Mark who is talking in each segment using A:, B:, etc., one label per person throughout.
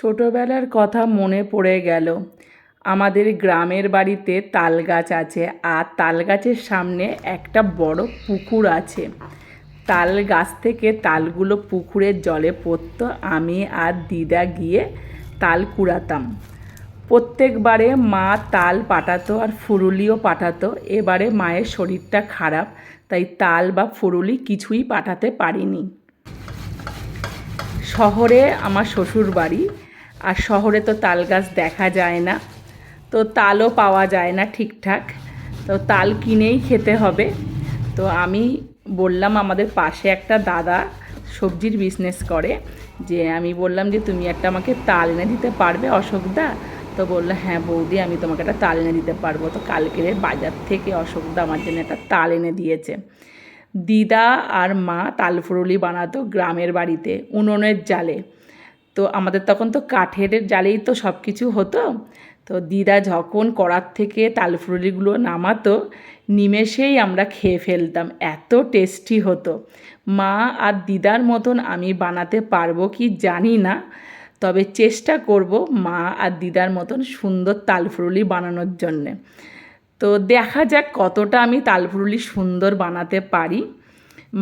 A: ছোটোবেলার কথা মনে পড়ে গেল। আমাদের গ্রামের বাড়িতে তাল গাছ আছে, আর তাল গাছের সামনে একটা বড় পুকুর আছে। তাল গাছ থেকে তালগুলো পুকুরের জলে পড়তো। আমি আর দিদা গিয়ে তাল কুড়াতাম। প্রত্যেকবারে মা তাল পাঠাতো আর ফুরুলিও পাঠাতো। এবারে মায়ের শরীরটা খারাপ, তাই তাল বা ফুরুলি কিছুই পাঠাতে পারিনি। শহরে আমার শ্বশুর বাড়ি, আর শহরে তো তাল গাছ দেখা যায় না, তো তালও পাওয়া যায় না ঠিকঠাক, তো তাল কিনেই খেতে হবে। তো আমি বললাম, আমাদের পাশে একটা দাদা সবজির বিজনেস করে, যে আমি বললাম যে তুমি একটা আমাকে তাল এনে দিতে পারবে অশোকদা? তো বললো হ্যাঁ বৌদি, আমি তোমাকে একটা তাল এনে দিতে পারবো। তো কালকের বাজার থেকে অশোকদা আমার জন্য একটা তাল এনে দিয়েছে। দিদা আর মা তাল ফুরুলি বানাতো গ্রামের বাড়িতে উনুনের জালে। তো আমাদের তখন তো কাঠের জালেই তো সব কিছু হতো। তো দিদা যখন কড়ার থেকে তাল ফুরুলিগুলো নামাতো, নিমেষেই আমরা খেয়ে ফেলতাম, এত টেস্টি হতো। মা আর দিদার মতন আমি বানাতে পারবো কি জানি না, তবে চেষ্টা করব মা আর দিদার মতন সুন্দর তাল ফুরুলি বানানোর জন্যে। তো দেখা যাক কতটা আমি তাল ফুরুলি সুন্দর বানাতে পারি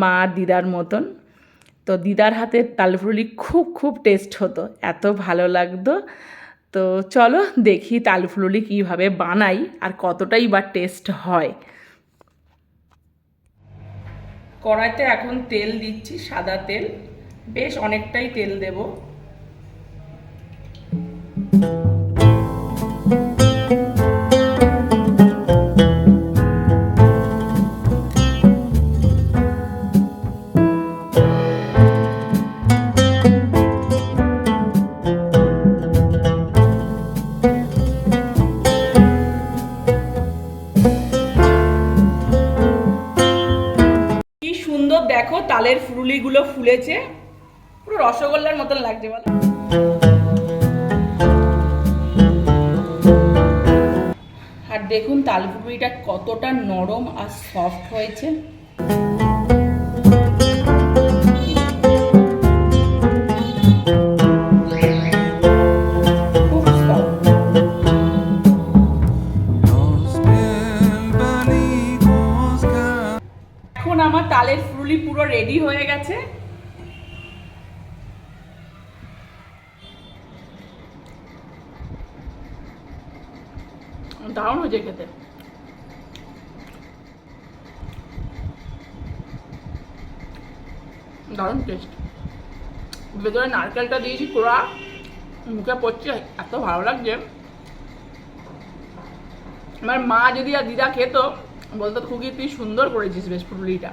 A: মা আর দিদার মতন। তো দিদার হাতের তাল ফুরুলি খুব খুব টেস্ট হতো, এত ভালো লাগতো। তো চলো দেখি তাল ফুরুলি কীভাবে বানাই আর কতটাই বা টেস্ট হয়। কড়াইতে এখন তেল দিচ্ছি, সাদা তেল, বেশ অনেকটাই তেল দেব। দেখো তালের ফুরুলিগুলো ফুলেছে, পুরো রসগোল্লার মতন লাগছে বলো। আর দেখুন তাল ফুরুলিটা কতটা নরম আর সফট হয়েছে। এখন আমার তালের ফুরুলি পুরো রেডি হয়ে গেছে। দারুণ হয়েছে খেতে। দারুণ টেস্ট। ভেতরে নারকেলটা দিয়েছি পুরা, মুখে পড়ছে, এত ভালো লাগছে। আমার মা যদি আর দিদা খেত, বলতো খুবই তুই সুন্দর করেছিস বেশ ফুরুলিটা।